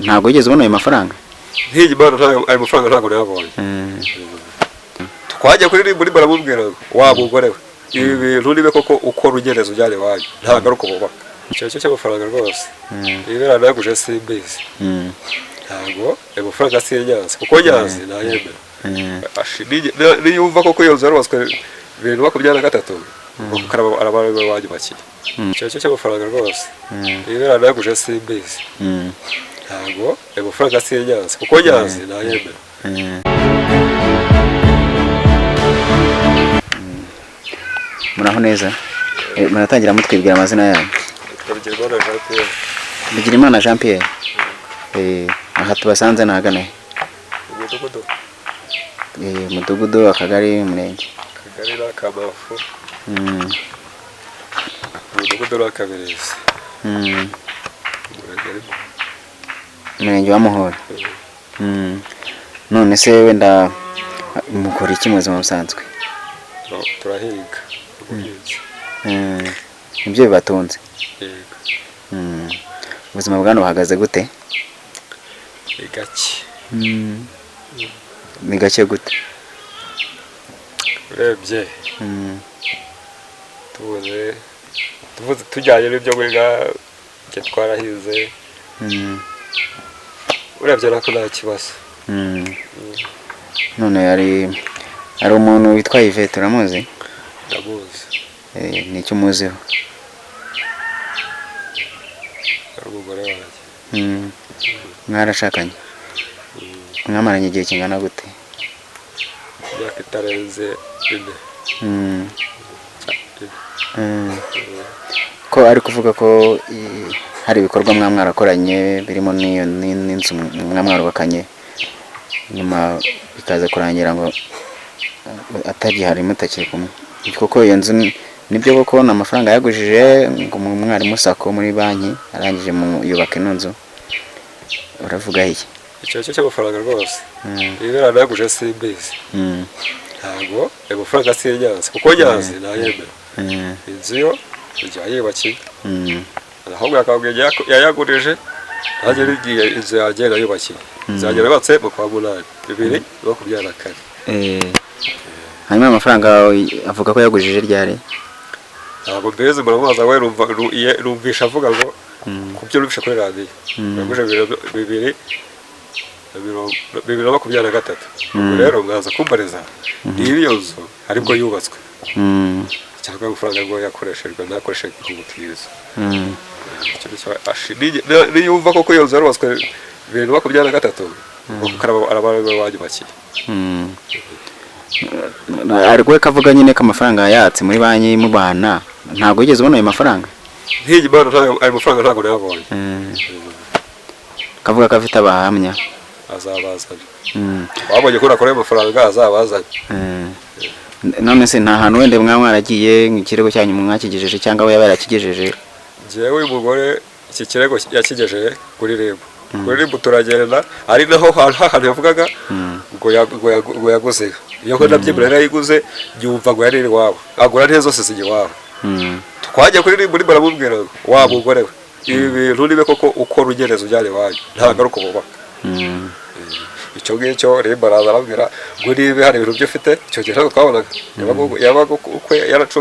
ntabwo yigeze ubona ayo mafaranga. Nk'igi bana ayo mafaranga ntabwo nayabonye. Twajya kuri muri baramubwira wa mugore we ibi bintu nibe koko uko rugereza ujyane wanyu ntabwo ari uko bubaka. Icyo cy'amafaranga rwose ibera naguje simbizi. Ntabwo ayo mafaranga sinyazi kuko nyazi nayemera. Niyumva koko iyo nzu yarubatswe 2023 kukaraba arabantu banyu bakiye. Icyo cy'amafaranga rwose ibera naguje simbizi. Ntabwo ayo mafaranga sinyazi kuko nyazi nayemera. Muraho neza. Muratangira mutwibwira amazina yanyu. Bigirimana Jean Pierre. Aha tubasanze nagane. Mudugudu akagari umurenge. Akagari n'akamafu. Mudugudu n'akaberezi. Umurenge wa Muhora. None se wenda mukora iki mu buzima busanzwe? Turahinga. Ibyo bibatunze. Ubuzima bwano buhagaze gute? Ni gake gute? Urebye tuvuze tujyanye n'ibyo mwiga cyo twarahize. Urebye nako nta kibazo. None ari umuntu witwa Yvette uramuzi? Ndamuzi. Ni icyo muziho? Ari umugore wanjye. Mwarashakanye? Mwamaranye igihe kingana gute? Imyaka itarenze 4. Ko ari kuvuga ko hari ibikorwa mwarakoranye birimo n'inzu mwarubakanye nyuma bikaza kurangira ngo atagihari mutakiri kumwe. Koko iyo nzu nibyo koko na amafaranga yagujije ngo mwarimu sako muri banki arangije mu yubaka ino nzu. Uravuga iki? Icyo cy'amafaranga rwose ibera naguje simbizi. Ntabwo ayo mafaranga sinyazi kuko nyazi nayemera. Inzu yo yayibakiye. Ahubwo akabwiye yayagurije ntaje rigiye inzu yagera yubakiye. Zagera batse mu kwa 2024. Hanyuma amafaranga avuga ko yagujije ryari? Ntabwo mbeze muramubaza we rumvisha avuga ngo kubyo rubisha kuri radio. Yaguje 2023. Rero mwaza kumbariza iyo nzu aribwo yubatswe. Cyangwa amafaranga ngo yakoreshejwe nakoresheje kubutiriza. Niyumva koko iyo nzu yarubatswe 2023 kukaraba arabantu banyu bakiye. Ariko kavuga nyine ko amafaranga yatse muri banki mu bana ntabwo yigeze ubona ayo mafaranga. Nk'igi bana ayo mafaranga ntabwo nayabonye. Kavuga ko afite abahamya. Azabazana. Wabonye ko nakora ayo mafaranga azabazana. None se nta hantu wende mwaragiye nk'ikirego cyanyu mwakigejeje cyangwa we yabarakigejeje? Jewe uyu mugore iki kirego yakigejeje kuri REB. Kuri REB turagenda ari naho hantu yavugaga ngo yaguze. Iyo ko ndabyibura yarayiguze byumva ngo yari iwabo. Agura ntezo zose zigiwabo. Twajya kuri REB muri baramubwira wa mugore we ibi bintu nibe koko uko rugereza ujyane wanyu ntabwo ari uko bubaka. Icyo ngicyo REB barazarabwira ngo nibe hari ibintu byo ufite icyo gihe ntabwo twabonaga yabaga uko